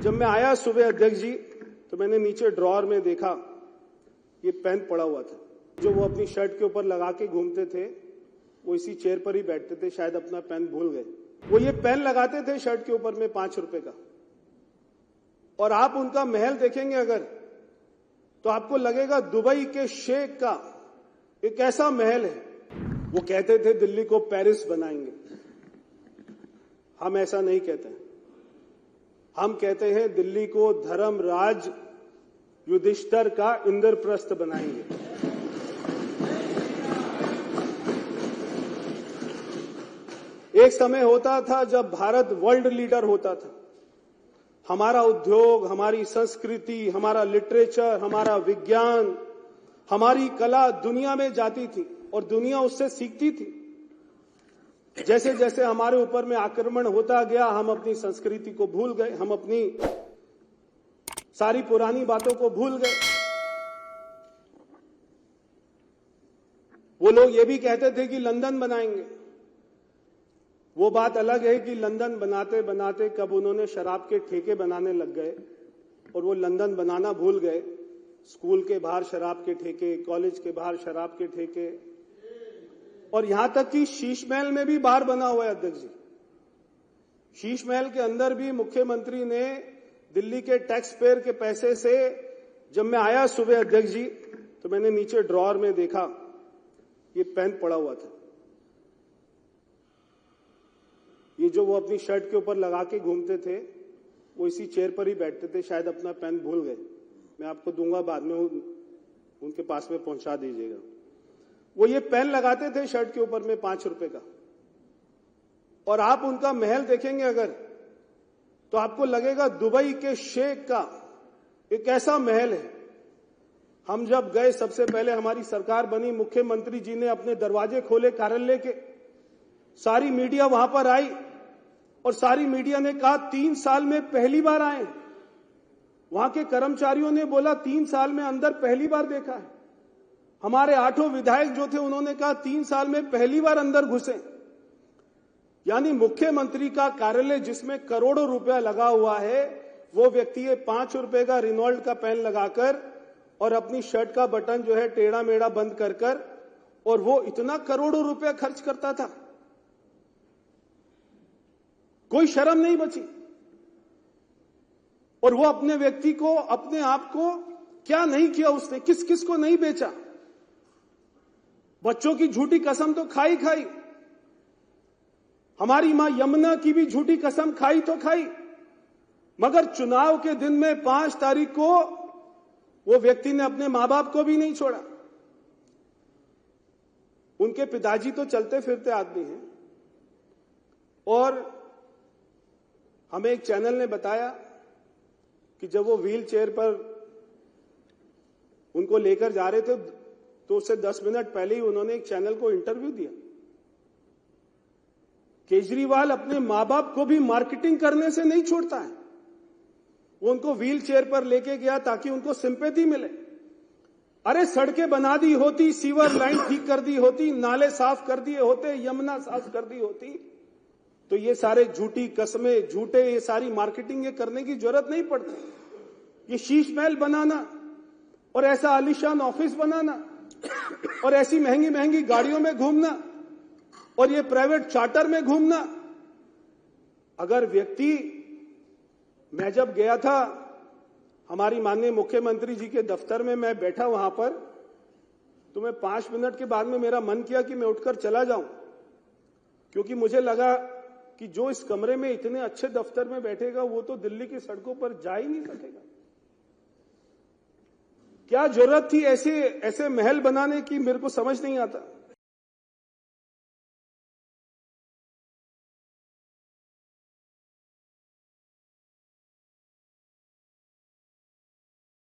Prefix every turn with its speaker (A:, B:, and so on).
A: जब मैं आया सुबह अध्यक्ष जी तो मैंने नीचे ड्रॉअर में देखा ये पेन पड़ा हुआ था जो वो अपनी शर्ट के ऊपर लगा के घूमते थे। वो इसी चेयर पर ही बैठते थे, शायद अपना पेन भूल गए। वो ये पेन लगाते थे शर्ट के ऊपर में 5 रुपए का, और आप उनका महल देखेंगे अगर तो आपको लगेगा दुबई के शेख का एक ऐसा महल है। वो कहते थे दिल्ली को पेरिस बनाएंगे। हम ऐसा नहीं कहते, हम कहते हैं दिल्ली को धर्मराज युधिष्ठिर का इंद्रप्रस्थ बनाएंगे। एक समय होता था जब भारत वर्ल्ड लीडर होता था। हमारा उद्योग, हमारी संस्कृति, हमारा लिटरेचर, हमारा विज्ञान, हमारी कला दुनिया में जाती थी और दुनिया उससे सीखती थी। जैसे जैसे हमारे ऊपर में आक्रमण होता गया, हम अपनी संस्कृति को भूल गए, हम अपनी सारी पुरानी बातों को भूल गए। वो लोग ये भी कहते थे कि लंदन बनाएंगे। वो बात अलग है कि लंदन बनाते बनाते कब उन्होंने शराब के ठेके बनाने लग गए और वो लंदन बनाना भूल गए। स्कूल के बाहर शराब के ठेके, कॉलेज के बाहर शराब के ठेके, और यहां तक कि शीश महल में भी बार बना हुआ है अध्यक्ष जी। शीश महल के अंदर भी मुख्यमंत्री ने दिल्ली के टैक्स पेयर के पैसे से, जब मैं आया सुबह अध्यक्ष जी तो मैंने नीचे ड्रॉअर में देखा ये पेन पड़ा हुआ था। ये जो वो अपनी शर्ट के ऊपर लगा के घूमते थे, वो इसी चेयर पर ही बैठते थे, शायद अपना पेन भूल गए। मैं आपको दूंगा, बाद में उनके पास में पहुंचा दीजिएगा। वो ये पेन लगाते थे शर्ट के ऊपर में 5 रुपए का, और आप उनका महल देखेंगे अगर तो आपको लगेगा दुबई के शेख का एक ऐसा महल है। हम जब गए, सबसे पहले हमारी सरकार बनी, मुख्यमंत्री जी ने अपने दरवाजे खोले कार्यालय के, सारी मीडिया वहां पर आई और सारी मीडिया ने कहा 3 साल में पहली बार आए। वहां के कर्मचारियों ने बोला 3 साल में अंदर पहली बार देखा है। हमारे 8 विधायक जो थे उन्होंने कहा 3 साल में पहली बार अंदर घुसे। यानी मुख्यमंत्री का कार्यालय जिसमें करोड़ों रुपया लगा हुआ है, वो व्यक्ति ये 5 रुपए का रिनॉल्ट का पेन लगाकर और अपनी शर्ट का बटन जो है टेढ़ा मेढ़ा बंद कर और वो इतना करोड़ों रुपया खर्च करता था। कोई शर्म नहीं बची। और वो अपने व्यक्ति को, अपने आप को क्या नहीं किया उसने, किस किस को नहीं बेचा। बच्चों की झूठी कसम तो खाई खाई, हमारी मां यमुना की भी झूठी कसम खाई तो खाई, मगर चुनाव के दिन में 5 तारीख को वो व्यक्ति ने अपने मां बाप को भी नहीं छोड़ा। उनके पिताजी तो चलते फिरते आदमी हैं, और हमें एक चैनल ने बताया कि जब वो व्हील चेयर पर उनको लेकर जा रहे थे तो उससे 10 मिनट पहले ही उन्होंने एक चैनल को इंटरव्यू दिया। केजरीवाल अपने मां बाप को भी मार्केटिंग करने से नहीं छोड़ता है। वो उनको व्हील चेयर पर लेके गया ताकि उनको सिंपैथी मिले। अरे सड़कें बना दी होती, सीवर लाइन ठीक कर दी होती, नाले साफ कर दिए होते, यमुना साफ कर दी होती, तो ये सारे झूठी कस्में, झूठे ये सारी मार्केटिंग ये करने की जरूरत नहीं पड़ती। ये शीश महल बनाना और ऐसा आलीशान ऑफिस बनाना और ऐसी महंगी महंगी गाड़ियों में घूमना और ये प्राइवेट चार्टर में घूमना। अगर व्यक्ति, मैं जब गया था हमारी माननीय मुख्यमंत्री जी के दफ्तर में, मैं बैठा वहां पर, तो मैं 5 मिनट के बाद में मेरा मन किया कि मैं उठकर चला जाऊं, क्योंकि मुझे लगा कि जो इस कमरे में इतने अच्छे दफ्तर में बैठेगा वो तो दिल्ली की सड़कों पर जा ही नहीं सकेगा। क्या जरूरत थी ऐसे महल बनाने की, मेरे को समझ नहीं आता।